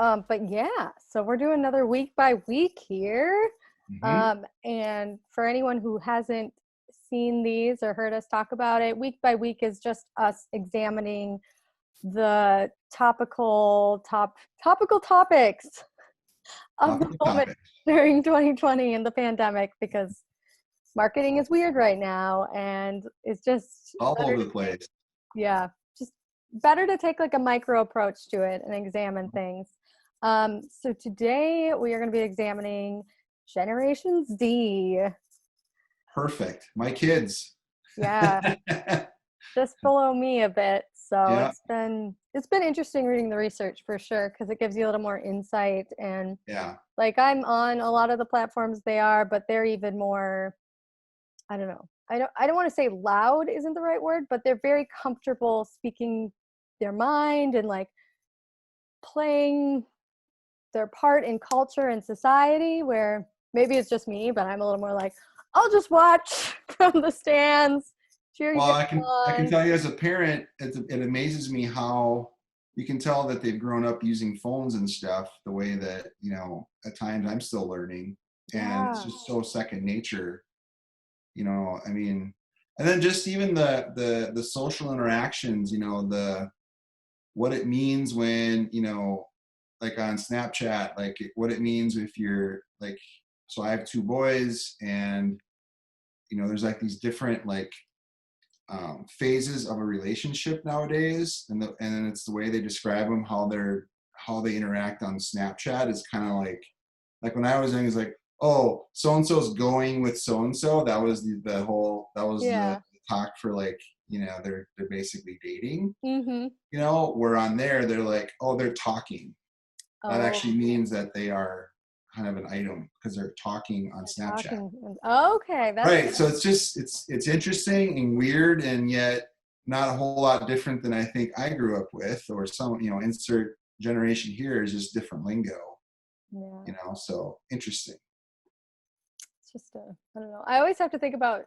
But yeah, so we're doing another week by week here. Hmm. And for anyone who hasn't seen these or heard us talk about it, week by week is just us examining the topical topics of the Topical moment topic. during 2020 and the pandemic, because marketing is weird right now, and it's just All better over to the take, place. yeah, just better to take like a micro approach to it and examine things. So today we are going to be examining Generation Z. Perfect. My kids. Yeah, just below me a bit. So Yeah. it's been interesting reading the research for sure, because it gives you a little more insight. And Yeah. like, I'm on a lot of the platforms they are, but they're even more, I don't know. I don't want to say loud isn't the right word, but they're very comfortable speaking their mind and like playing their part in culture and society, where maybe it's just me, but I'm a little more like, I'll just watch from the stands, cheer you Well, I can on. tell you as a parent, it amazes me how you can tell that they've grown up using phones and stuff the way that, at times I'm still learning, and it's Yeah. just so second nature, I mean, and then just even the social interactions, the what it means when, like on Snapchat, like what it means if you're like, so I have two boys, and there's like these different like phases of a relationship nowadays, and then it's the way they describe them, how they interact on Snapchat is kind of like when I was young, it's like, oh, so and so's going with so and so. That was the Yeah. talk for like, they're basically dating. Mm-hmm. Where on there they're like, oh, they're talking. That Oh, actually means that they are kind of an item because they're talking on they're Snapchat. talking. Okay, that's Right. So it's interesting and weird, and yet not a whole lot different than I think I grew up with, or some, insert generation here is just different lingo, yeah. so interesting. It's just I don't know. I always have to think about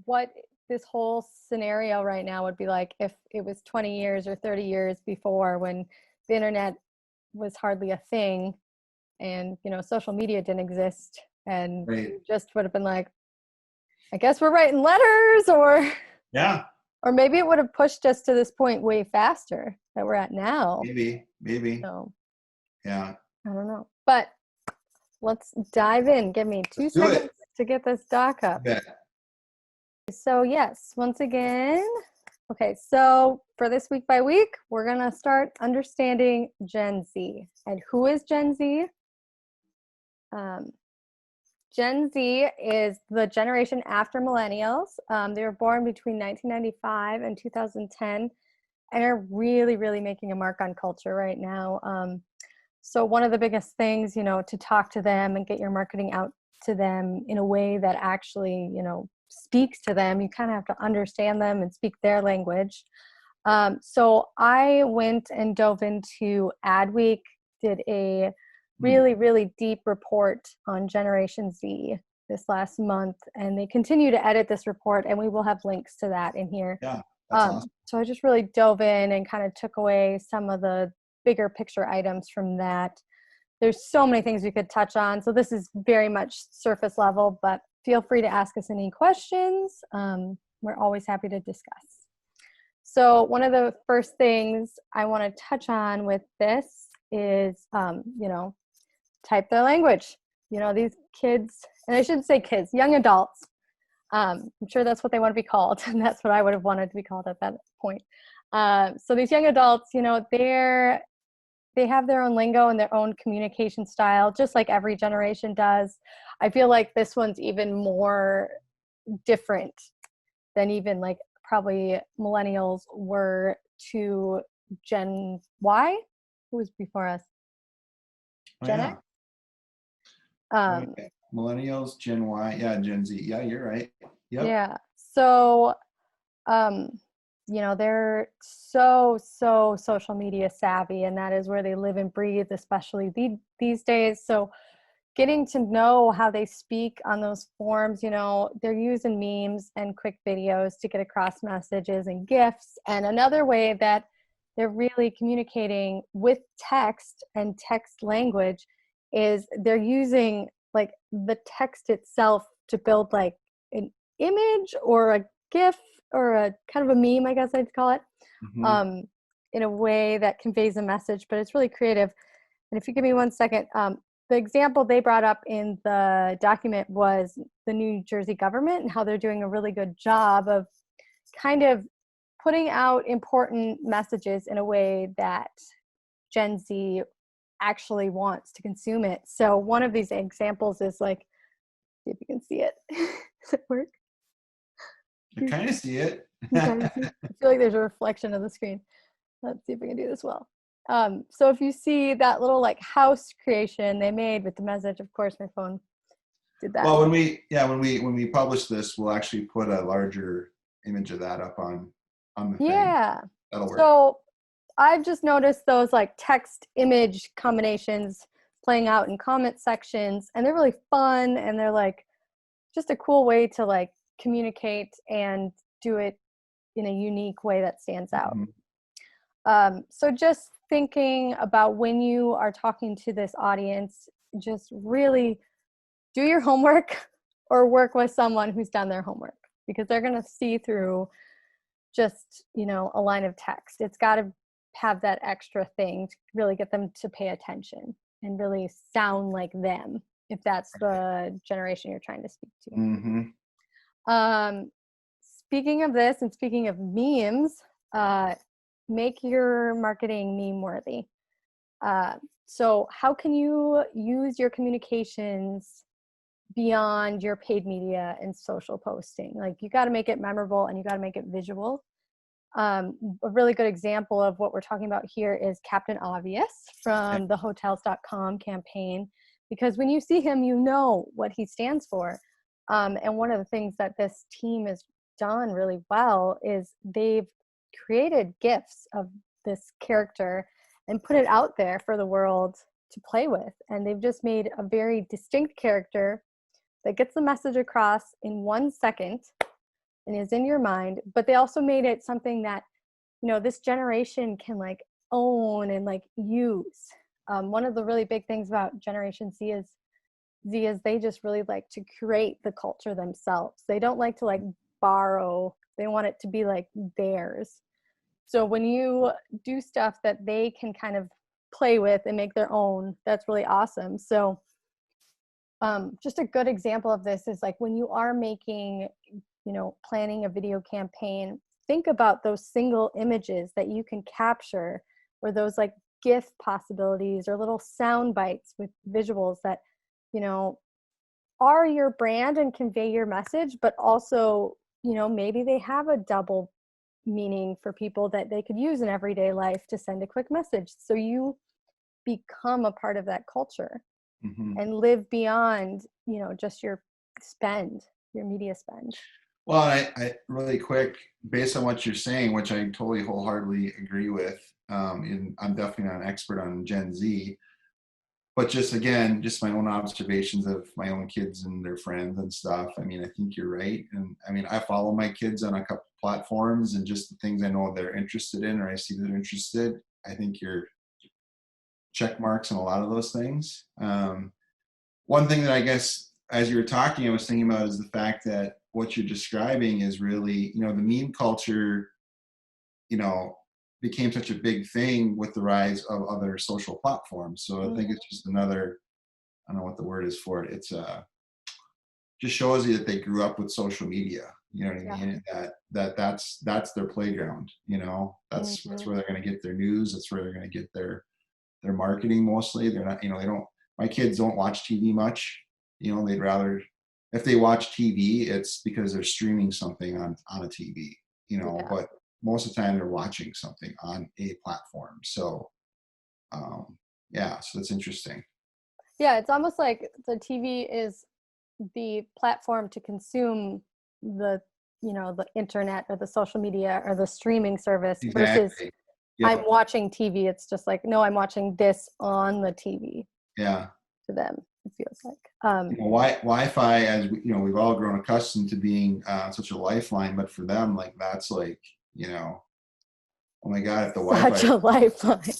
what this whole scenario right now would be like if it was 20 years or 30 years before, when the internet was hardly a thing, and social media didn't exist, and Right. you just would have been like, I guess we're writing letters, or Yeah. or maybe it would have pushed us to this point way faster that we're at now. Maybe. So Yeah. I don't know, but let's dive in. Give me Let's two do seconds it. to get this doc You up. bet. So yes, once again, okay, so for this week by week, we're going to start understanding Gen Z. And who is Gen Z? Um, Gen Z is the generation after millennials. They were born between 1995 and 2010, and are really, really making a mark on culture right now. So one of the biggest things, to talk to them and get your marketing out to them in a way that actually, speaks to them, you kind of have to understand them and speak their language. So I went and dove into Adweek, did a Hmm. really, really deep report on Generation Z this last month, and they continue to edit this report, and we will have links to that in here. Yeah, that's awesome. So I just really dove in and kind of took away some of the bigger picture items from that. There's so many things we could touch on, so this is very much surface level, but feel free to ask us any questions. We're always happy to discuss. So one of the first things I want to touch on with this is, type their language. These kids, and I shouldn't say kids, young adults. I'm sure that's what they want to be called, and that's what I would have wanted to be called at that point. So these young adults, they have their own lingo and their own communication style, just like every generation does. I feel like this one's even more different than even like probably millennials were to Gen Y, who was before us, Oh Gen yeah. X. Right. Millennials, Gen Y, yeah, Gen Z. Yeah, you're right. Yep. Yeah. So, um, they're so social media savvy, and that is where they live and breathe, especially these days. So getting to know how they speak on those forms, they're using memes and quick videos to get across messages and GIFs. And another way that they're really communicating with text, and text language is they're using like the text itself to build like an image or a GIF or a kind of a meme, I guess I'd call it, Mm-hmm. um, in a way that conveys a message, but it's really creative. And if you give me 1 second, the example they brought up in the document was the New Jersey government and how they're doing a really good job of kind of putting out important messages in a way that Gen Z actually wants to consume it. So one of these examples is like, see if you can see it. Does it work? I kind of see it. You kind of see? I feel like there's a reflection of the screen. Let's see if we can do this well. So if you see that little like house creation they made with the message, of course my phone did that. Well, when we publish this, we'll actually put a larger image of that up on the thing. Yeah. That'll work. So I've just noticed those like text image combinations playing out in comment sections, and they're really fun, and they're like just a cool way to like communicate and do it in a unique way that stands out. So just thinking about when you are talking to this audience, just really do your homework or work with someone who's done their homework, because they're going to see through just, a line of text. It's got to have that extra thing to really get them to pay attention and really sound like them, if that's the generation you're trying to speak to. Mm-hmm. Speaking of this and speaking of memes, make your marketing meme worthy. So how can you use your communications beyond your paid media and social posting? Like, you got to make it memorable and you got to make it visual. A really good example of what we're talking about here is Captain Obvious from the Hotels.com campaign, because when you see him, you know what he stands for. And one of the things that this team has done really well is they've created GIFs of this character and put it out there for the world to play with. And they've just made a very distinct character that gets the message across in 1 second and is in your mind. But they also made it something that, this generation can like own and like use. One of the really big things about Generation Z is they just really like to create the culture themselves. They don't like to like borrow. They want it to be like theirs. So when you do stuff that they can kind of play with and make their own, that's really awesome. So just a good example of this is like when you are making, planning a video campaign, think about those single images that you can capture, or those like GIF possibilities or little sound bites with visuals that, are your brand and convey your message, but also, maybe they have a double meaning for people that they could use in everyday life to send a quick message. So you become a part of that culture and live beyond, just your media spend. Well, I really quick, based on what you're saying, which I totally wholeheartedly agree with, and I'm definitely not an expert on Gen Z, but just my own observations of my own kids and their friends and stuff. I mean, I think you're right. And I mean, I follow my kids on a couple platforms, and just the things I know they're interested in, or I see they're interested, I think you're check marks on a lot of those things. One thing that I guess, as you were talking, I was thinking about is the fact that what you're describing is really, the meme culture, became such a big thing with the rise of other social platforms. So I think it's just another, I don't know what the word is for it. It's just shows you that they grew up with social media. You know what I mean? That's their playground. That's where they're going to get their news. That's where they're going to get their marketing mostly. They're not, my kids don't watch TV much. They'd rather, if they watch TV, it's because they're streaming something on a TV, but most of the time they're watching something on a platform. So, so that's interesting. Yeah, it's almost like the TV is the platform to consume the, the internet or the social media or the streaming service versus I'm watching TV. It's just like, no, I'm watching this on the TV. Yeah. To them, it feels like. Wi-Fi, as we've all grown accustomed to being such a lifeline, but for them, like that's like, oh my God, if the Such Wi-Fi, a lifeline.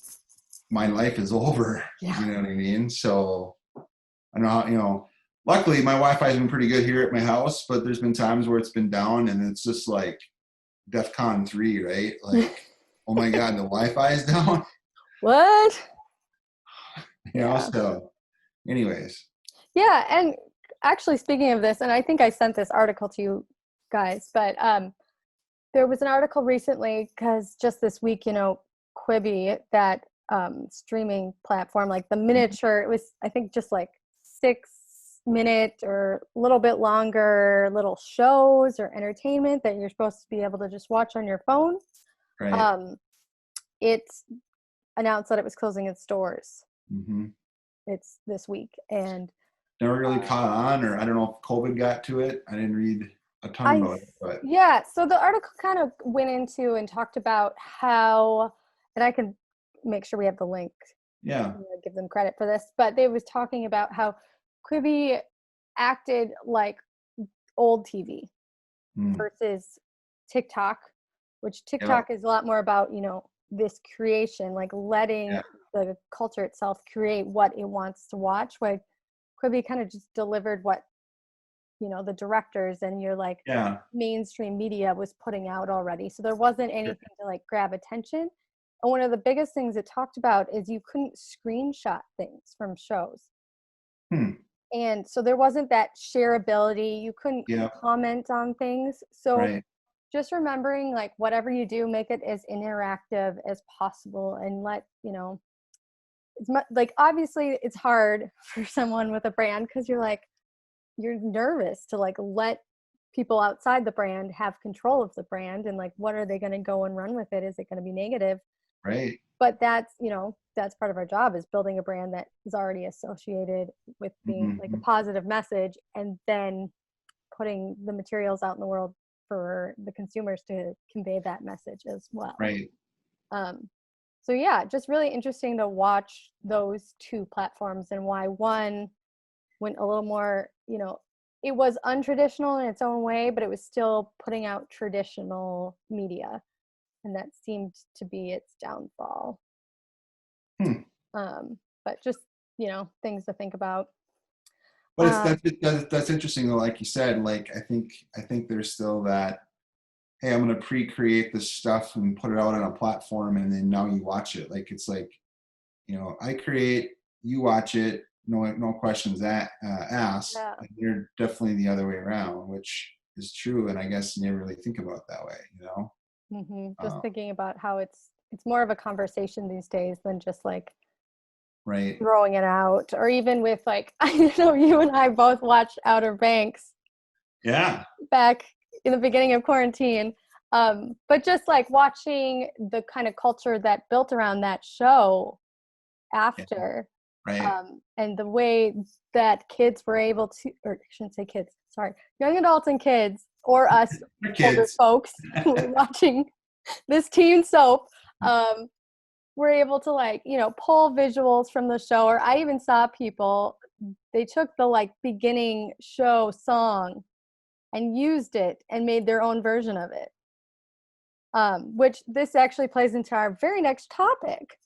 my life is over. Yeah. You know what I mean? So I don't know, luckily my Wi-Fi has been pretty good here at my house, but there's been times where it's been down and it's just like DEFCON 3, right? Like, oh my God, the Wi-Fi is down. What? Yeah. So anyways. Yeah, and actually speaking of this, and I think I sent this article to you guys, but there was an article recently because just this week, Quibi, that streaming platform, like the miniature, it was, I think, just like 6 minute or a little bit longer little shows or entertainment that you're supposed to be able to just watch on your phone. Right. It's announced that it was closing its doors. Mm-hmm. It's this week, and Never really caught on, or I don't know if COVID got to it. I didn't read a ton about it, but yeah, so the article kind of went into and talked about how, and I can make sure we have the link, yeah, give them credit for this, but they was talking about how Quibi acted like old TV versus TikTok, which TikTok is a lot more about, this creation, like letting the culture itself create what it wants to watch, where Quibi kind of just delivered what, the directors and your like mainstream media was putting out already. So there wasn't anything to like grab attention. And one of the biggest things it talked about is you couldn't screenshot things from shows. And so there wasn't that shareability. You couldn't comment on things. So just remembering, like, whatever you do, make it as interactive as possible, and let, it's like, obviously it's hard for someone with a brand because you're nervous to like let people outside the brand have control of the brand, and like, what are they going to go and run with it? Is it going to be negative? Right. But that's, that's part of our job, is building a brand that is already associated with being like a positive message, and then putting the materials out in the world for the consumers to convey that message as well. Right. So yeah, just really interesting to watch those two platforms, and why one went a little more, it was untraditional in its own way, but it was still putting out traditional media, and that seemed to be its downfall. But just, things to think about. But that's interesting though. Like you said, like I think there's still that, hey, I'm going to pre-create this stuff and put it out on a platform, and then now you watch it. Like it's like, I create, you watch it, no questions asked. Yeah. And you're definitely the other way around, which is true. And I guess you never really think about it that way, Just thinking about how it's more of a conversation these days than just like throwing it out, or even with like, I know you and I both watched Outer Banks. Yeah. Back in the beginning of quarantine. But just like watching the kind of culture that built around that show after, and the way that kids were able to, or I shouldn't say kids, sorry, young adults and kids, or us older folks who were watching this teen soap, were able to like, pull visuals from the show. Or I even saw people, they took the like beginning show song and used it and made their own version of it. Which this actually plays into our very next topic,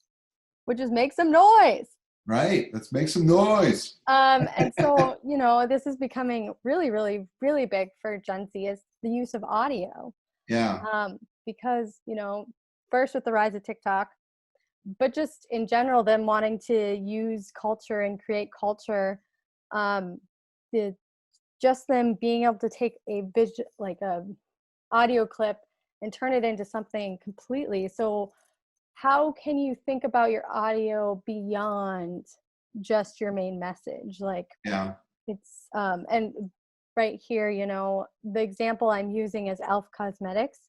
which is make some noise. Right. Let's make some noise. And so, this is becoming really, really, really big for Gen Z, is the use of audio. Yeah. Because, first with the rise of TikTok, but just in general, them wanting to use culture and create culture, just them being able to take a audio clip and turn it into something completely. So how can you think about your audio beyond just your main message? Like, it's and right here, the example I'm using is Elf Cosmetics,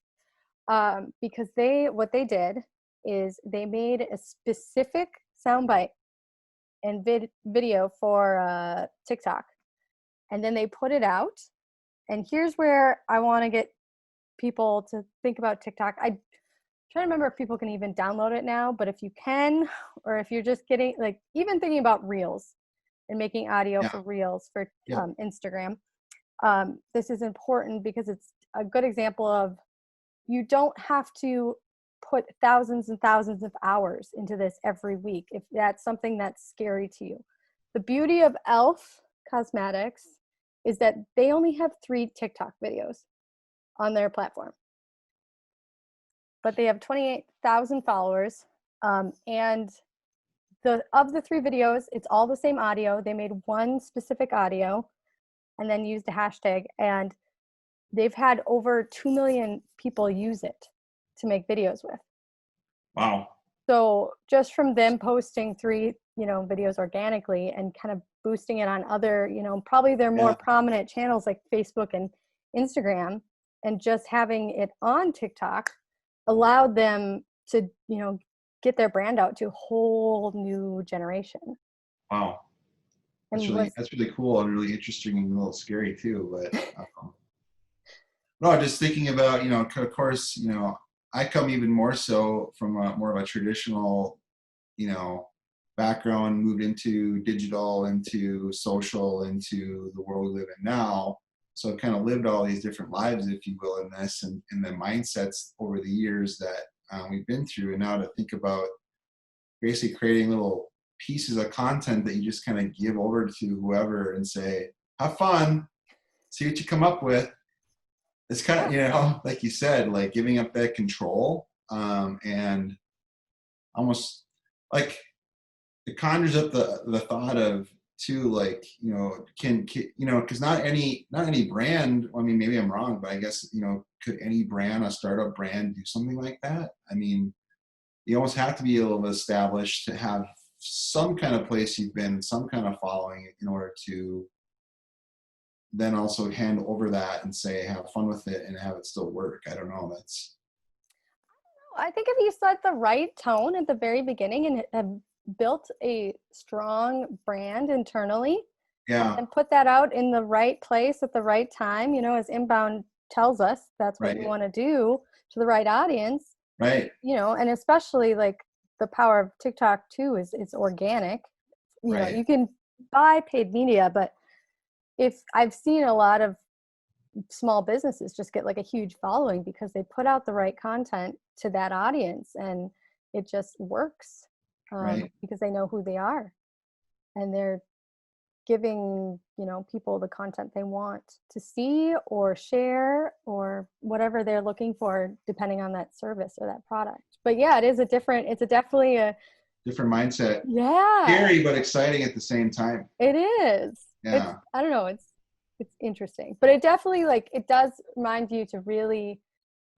because what they did is they made a specific soundbite and video for TikTok, and then they put it out. And here's where I want to get people to think about TikTok. I try to remember if people can even download it now, but if you can, or if you're just getting like, even thinking about reels and making audio for reels for Instagram, this is important because it's a good example of, you don't have to put thousands and thousands of hours into this every week if that's something that's scary to you. The beauty of Elf Cosmetics is that they only have 3 TikTok videos on their platform, but they have 28,000 followers. And of the 3 videos, it's all the same audio. They made one specific audio and then used a hashtag, and they've had over 2 million people use it to make videos with. Wow. So just from them posting 3, videos organically and kind of boosting it on other, probably their more prominent channels like Facebook and Instagram, and just having it on TikTok allowed them to, get their brand out to a whole new generation. Wow. That's really cool and really interesting and a little scary too. But no, just thinking about, of course, I come even more so from more of a traditional, background, moved into digital, into social, into the world we live in now. So I've kind of lived all these different lives, if you will, in this, and the mindsets over the years that we've been through. And now to think about basically creating little pieces of content that you just kind of give over to whoever and say, have fun, see what you come up with. It's kind of, like you said, like giving up that control, and almost like it conjures up the thought of too, like, can because not any brand, I mean, maybe I'm wrong, but I guess, could any brand, a startup brand, do something like that? I mean, you almost have to be a little bit established to have some kind of place you've been, some kind of following, in order to then also hand over that and say, have fun with it and have it still work. I don't know. I think if you set the right tone at the very beginning and have built a strong brand internally, and put that out in the right place at the right time, as Inbound tells us, that's what you want to do to the right audience. Right. And especially like the power of TikTok too is it's organic. You can buy paid media, but if I've seen a lot of small businesses just get like a huge following because they put out the right content to that audience, and it just works because they know who they are and they're giving people the content they want to see or share or whatever they're looking for, depending on that service or that product. But yeah, it's definitely a different mindset. Yeah, scary but exciting at the same time. It is. I don't know, it's interesting, but it definitely, like, it does remind you to really,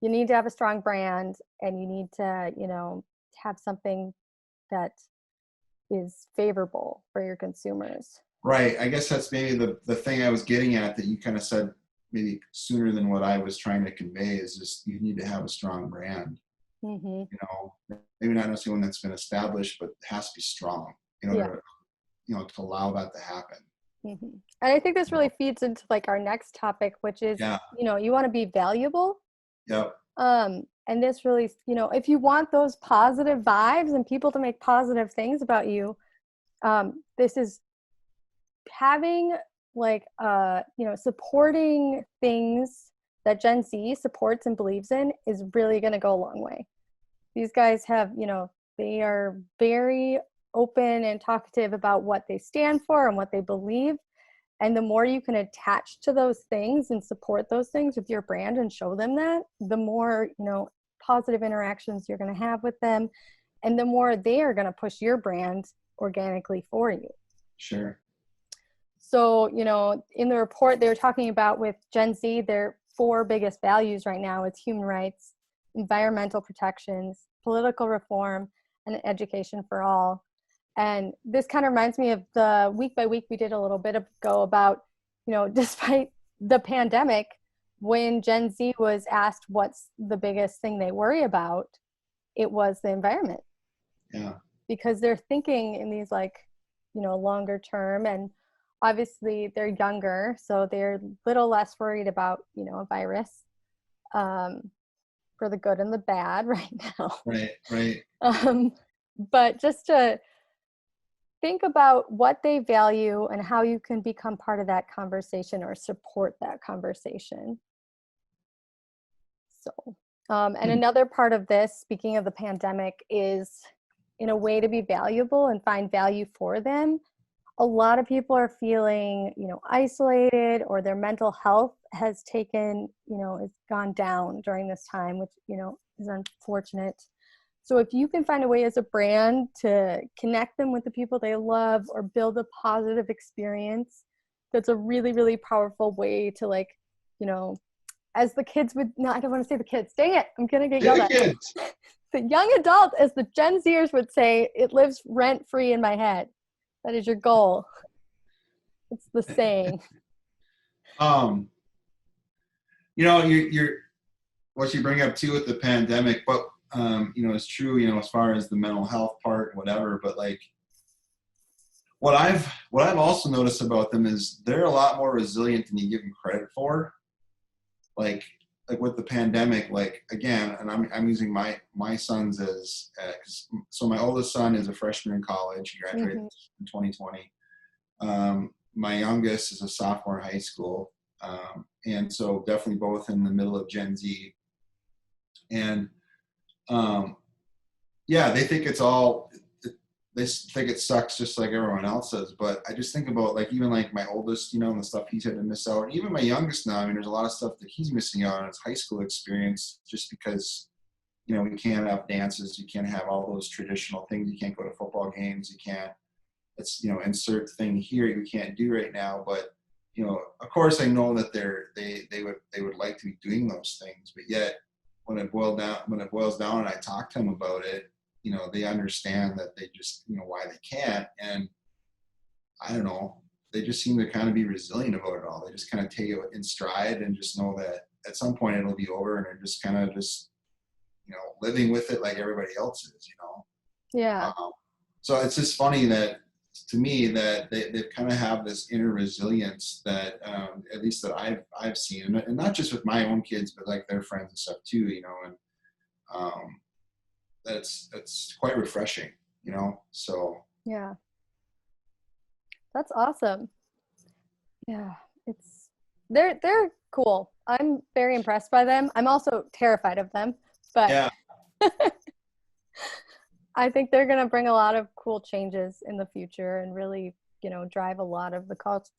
you need to have a strong brand, and you need to have something that is favorable for your consumers. Right. I guess that's maybe the thing I was getting at, that you kind of said maybe sooner than what I was trying to convey, is just you need to have a strong brand. Mm-hmm. Maybe not necessarily one that's been established, but it has to be strong in order to allow that to happen. Mm-hmm. And I think this really feeds into like our next topic, which is, you want to be valuable. Yep. And this really, if you want those positive vibes and people to make positive things about you, this is having like, supporting things that Gen Z supports and believes in is really going to go a long way. These guys have, they are very open and talkative about what they stand for and what they believe. And the more you can attach to those things and support those things with your brand and show them that, the more, positive interactions you're going to have with them, and the more they are going to push your brand organically for you. Sure. So, in the report, they were talking about with Gen Z, their 4 biggest values right now is human rights, environmental protections, political reform, and education for all. And this kind of reminds me of the week by week we did a little bit ago about, despite the pandemic, when Gen Z was asked what's the biggest thing they worry about, it was the environment. Yeah. Because they're thinking in these longer term, and obviously they're younger, so they're a little less worried about, a virus, for the good and the bad right now. Right. But just to think about what they value and how you can become part of that conversation or support that conversation. So And another part of this, speaking of the pandemic, is in a way to be valuable and find value for them. A lot of people are feeling, isolated, or their mental health has has gone down during this time, which, is unfortunate. So if you can find a way as a brand to connect them with the people they love or build a positive experience, that's a really, really powerful way to, like, as the kids would, no, I don't want to say the kids, dang it, I'm going to get yelled at. Kids. The young adult, as the Gen Zers would say, it lives rent free in my head. That is your goal. It's the saying. You're what you bring up too with the pandemic, but it's true, as far as the mental health part, whatever, but like what I've also noticed about them is they're a lot more resilient than you give them credit for. Like with the pandemic, like again, and I'm using my sons as so my oldest son is a freshman in college. He graduated in 2020. My youngest is a sophomore in high school, and so definitely both in the middle of Gen Z. And they think they think it sucks just like everyone else does. But I just think about like even like my oldest, and the stuff he's had to miss out. And even my youngest now, I mean, there's a lot of stuff that he's missing out on his high school experience just because, we can't have dances, you can't have all those traditional things, you can't go to football games, you can't, it's, insert thing here you can't do right now. But, of course I know that they would like to be doing those things, but yet when it boils down and I talk to them about it, they understand that they just, why they can't. And I don't know, they just seem to kind of be resilient about it all. They just kind of take it in stride and just know that at some point it'll be over, and they're just kind of living with it like everybody else is, Yeah. So it's just funny that to me that they kind of have this inner resilience that at least that I've seen, and not just with my own kids, but like their friends and stuff too, and that's quite refreshing, so. Yeah. That's awesome. Yeah. They're cool. I'm very impressed by them. I'm also terrified of them, but Yeah. I think they're going to bring a lot of cool changes in the future and really, drive a lot of the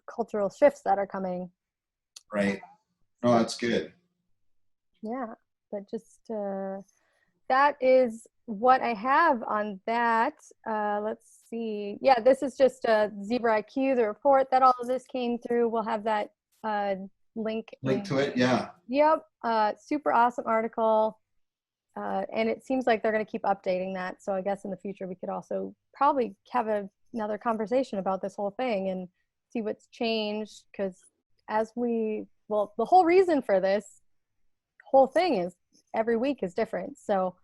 cultural shifts that are coming. Right. No, that's good. Yeah. But just, that is what I have on that. Let's see. Yeah, this is just a Zebra IQ, the report that all of this came through. We'll have that link to it. Yeah. Yep. Super awesome article. And it seems like they're going to keep updating that. So I guess in the future, we could also probably have another conversation about this whole thing and see what's changed. Because the whole reason for this whole thing is every week is different. So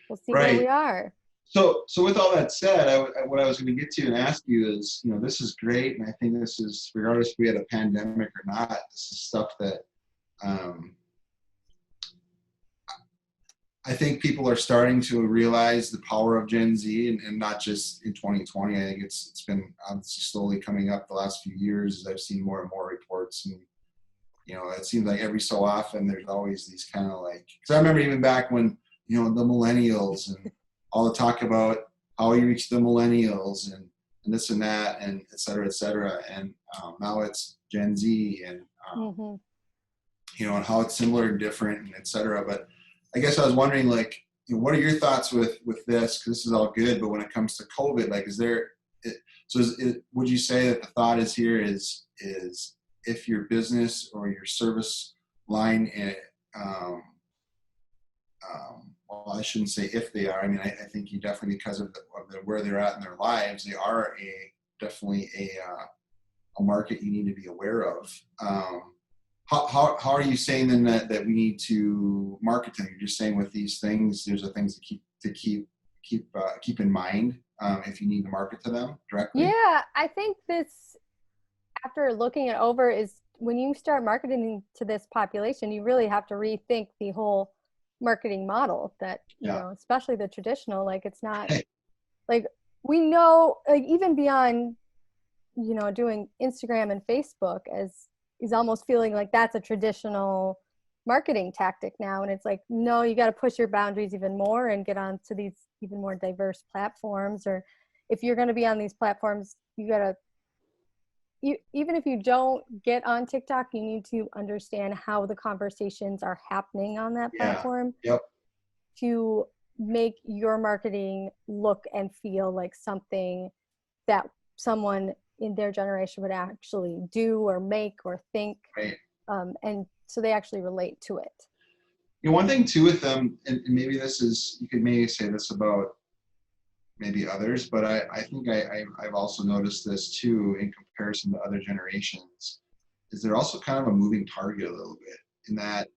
we'll see where we are. So with all that said, what I was going to get to and ask you is, this is great. And I think this is, regardless if we had a pandemic or not, this is stuff that I think people are starting to realize the power of Gen Z, and not just in 2020. I think it's been slowly coming up the last few years as I've seen more and more reports. And, it seems like every so often there's always these kind of like, because I remember even back when, the millennials and all the talk about how you reach the millennials and this and that and et cetera, et cetera. And now it's Gen Z and, and how it's similar and different and et cetera. But I guess I was wondering, like, what are your thoughts with this? Because this is all good, but when it comes to COVID, like, would you say that the thought is here is if your business or your service line, well, I shouldn't say if they are. I mean, I think you definitely, because of where they're at in their lives, they are definitely a market you need to be aware of. How are you saying then that we need to market them? You're just saying with these things, there's things to keep in mind if you need to market to them directly. Yeah, I think this, after looking it over, is when you start marketing to this population, you really have to rethink the whole marketing model. That especially the traditional, like, it's not like, we know, like, even beyond doing Instagram and Facebook is almost feeling like that's a traditional marketing tactic now. And it's like, no, you got to push your boundaries even more and get onto these even more diverse platforms. Or if you're going to be on these platforms, you got to, even if you don't get on TikTok, you need to understand how the conversations are happening on that Yeah. platform Yep. to make your marketing look and feel like something that someone in their generation would actually do or make or think. Right. And so they actually relate to it. You know, one thing too with them, and maybe this is, you could maybe say this about maybe others, but I think I've also noticed this too in comparison to other generations, is they're also kind of a moving target a little bit in that,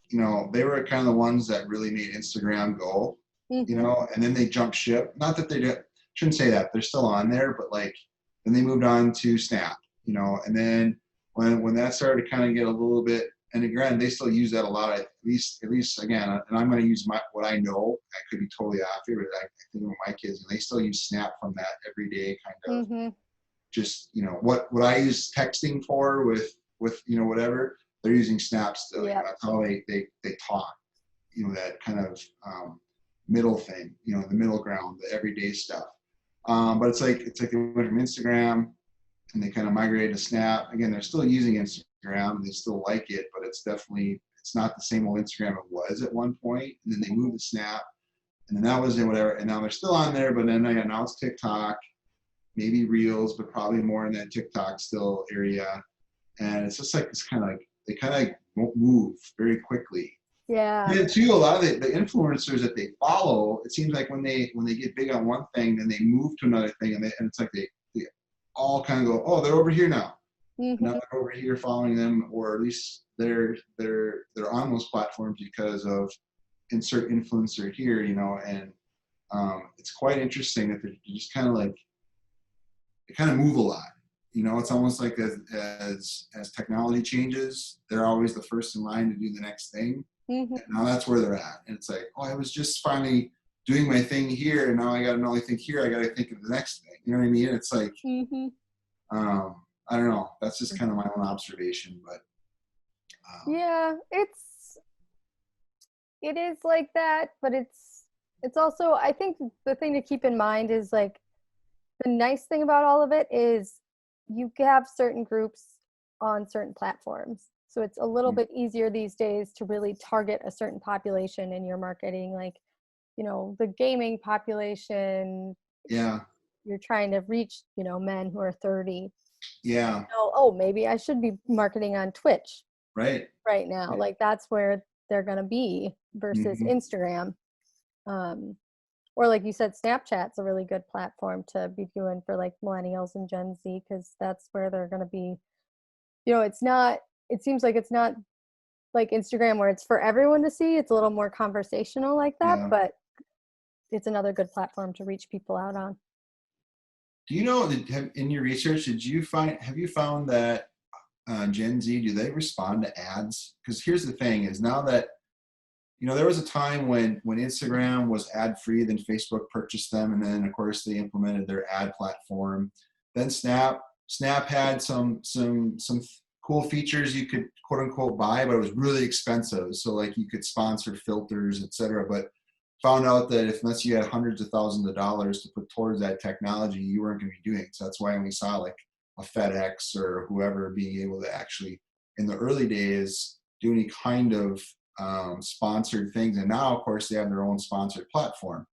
you know, they were kind of the ones that really made Instagram go, you know, and then they jumped ship. Not that they shouldn't say that, they're still on there, but like, then they moved on to Snap, you know, and then when that started to kind of get a little bit, and again, they still use that a lot, at least again, and I'm going to use what I know. I could be totally off here, but I think of my kids, and they still use Snap from that everyday kind of, just, you know, what I use texting for with, you know, whatever, they're using Snap still. Yeah. That's how they talk, you know, that kind of middle thing, you know, the middle ground, the everyday stuff. But it's like they went from Instagram and they kind of migrated to Snap. Again, they're still using Instagram. They still like it, but it's not the same old Instagram it was at one point. And then they moved to Snap, and then that was it, whatever. And now they're still on there, but then now it's TikTok, maybe Reels, but probably more in that TikTok still area. And it's just like, it's kind of like, they kind of move very quickly. Yeah. And too, a lot of the influencers that they follow, it seems like when they get big on one thing, then they move to another thing, and it's like they all kind of go, oh, they're over here now. Now they're over here following them, or at least they're on those platforms because of insert influencer here, you know. And it's quite interesting that they're just kind of like, they kind of move a lot. You know, it's almost like as technology changes, they're always the first in line to do the next thing. And now that's where they're at. And it's like, oh, I was just finally doing my thing here, and now I got to not only think here, I got to think of the next thing. You know what I mean? It's like, I don't know. That's just kind of my own observation, but yeah, it is like that, but it's also, I think the thing to keep in mind is like, the nice thing about all of it is you have certain groups on certain platforms. So it's a little bit easier these days to really target a certain population in your marketing, like, you know, the gaming population. yeah, You're trying to reach, you know, men who are 30. yeah, You know, oh, maybe I should be marketing on Twitch right now. Like that's where they're going to be versus Instagram. Or like you said, Snapchat's a really good platform to be doing for like millennials and Gen Z, because that's where they're going to be. You know, it seems like it's not like Instagram where it's for everyone to see. It's a little more conversational like that, yeah. but it's another good platform to reach people out on. Do you know, in your research, have you found that Gen Z, do they respond to ads? Because here's the thing is, now that, you know, there was a time when Instagram was ad free, then Facebook purchased them, and then of course they implemented their ad platform. Then Snap had some cool features you could quote unquote buy, but it was really expensive. So like you could sponsor filters, etc. But found out that unless you had hundreds of thousands of dollars to put towards that technology, you weren't going to be doing it. So that's why we saw like a FedEx or whoever being able to actually, in the early days, do any kind of sponsored things. And now, of course, they have their own sponsored platform.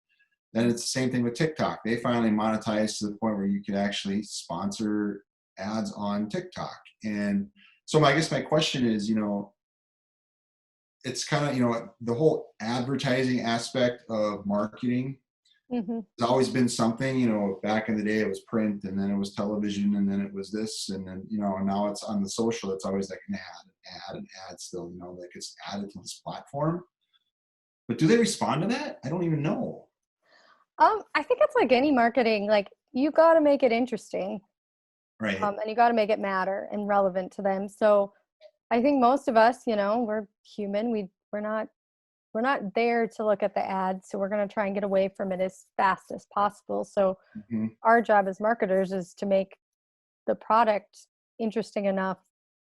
Then it's the same thing with TikTok. They finally monetized to the point where you could actually sponsor ads on TikTok. And so I guess my question is, you know, it's kind of, you know, the whole advertising aspect of marketing has always been something, you know, back in the day it was print, and then it was television, and then it was this, and then, you know, now it's on the social. It's always like an ad still, you know, like it's added to this platform. But do they respond to that? I don't even know. I think it's like any marketing, like you got to make it interesting, Right. and you got to make it matter and relevant to them. So I think most of us, you know, we're human. We're not there to look at the ads, so we're going to try and get away from it as fast as possible. So our job as marketers is to make the product interesting enough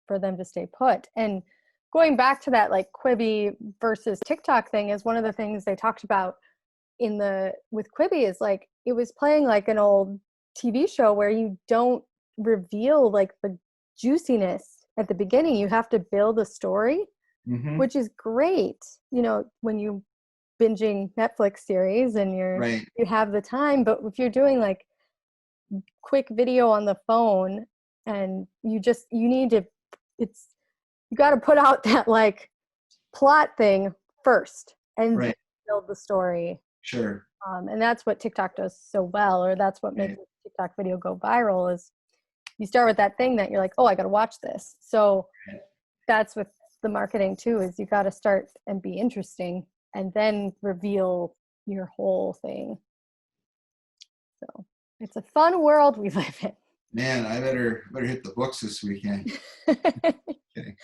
for them to stay put. And going back to that like Quibi versus TikTok thing is one of the things they talked about with Quibi is like it was playing like an old TV show where you don't reveal like the juiciness at the beginning. You have to build a story, which is great. You know, when you binging Netflix series and you have the time, but if you're doing like quick video on the phone and you got to put out that like plot thing first and then build the story. Sure. And that's what TikTok does so well, or that's what makes a TikTok video go viral is you start with that thing that you're like, oh, I got to watch this. So that's with the marketing too, is you got to start and be interesting and then reveal your whole thing. So it's a fun world we live in. Man, I better hit the books this weekend. Kidding.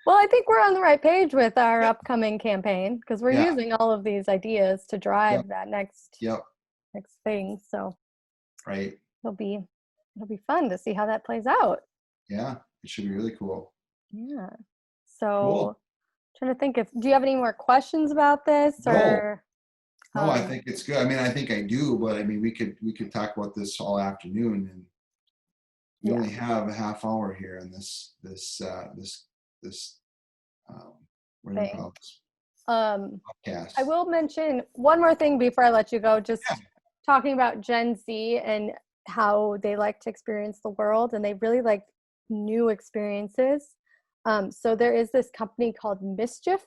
Well, I think we're on the right page with our upcoming campaign because we're using all of these ideas to drive that next thing. So it'll be fun to see how that plays out. Yeah, it should be really cool. Yeah. So trying to think do you have any more questions about this or? No, I think it's good. I mean, I think I do, but I mean, we could talk about this all afternoon, and we only have a half hour here in this what do you call this podcast. I will mention one more thing before I let you go. Just talking about Gen Z and how they like to experience the world, and they really like new experiences. So there is this company called Mischief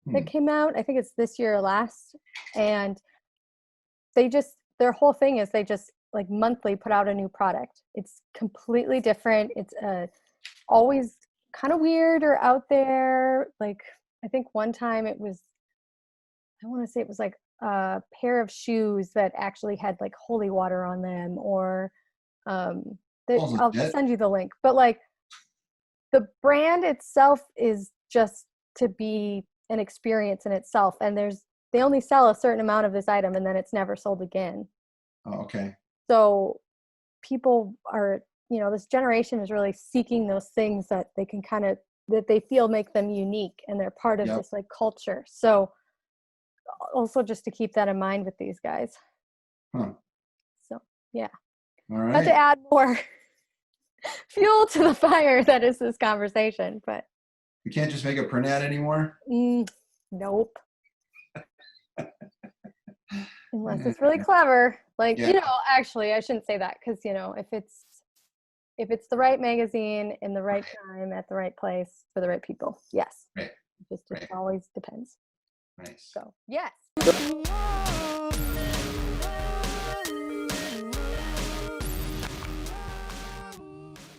that came out. I think it's this year or last, and their whole thing is they just like monthly put out a new product. It's completely different. It's always kind of weird or out there. Like I think one time I want to say it was like a pair of shoes that actually had like holy water on them, or I'll send you the link. But like the brand itself is just to be an experience in itself, and they only sell a certain amount of this item and then it's never sold again. Oh, okay. So people are, this generation is really seeking those things that they can that they feel make them unique and they're part of this like culture. So also just to keep that in mind with these guys. So yeah. All right. Not to add more fuel to the fire that is this conversation, but we can't just make a print ad anymore. Nope. Unless it's really clever, like actually I shouldn't say that, because if it's the right magazine in the right time at the right place for the right people, yes. It always depends. Nice. So yes.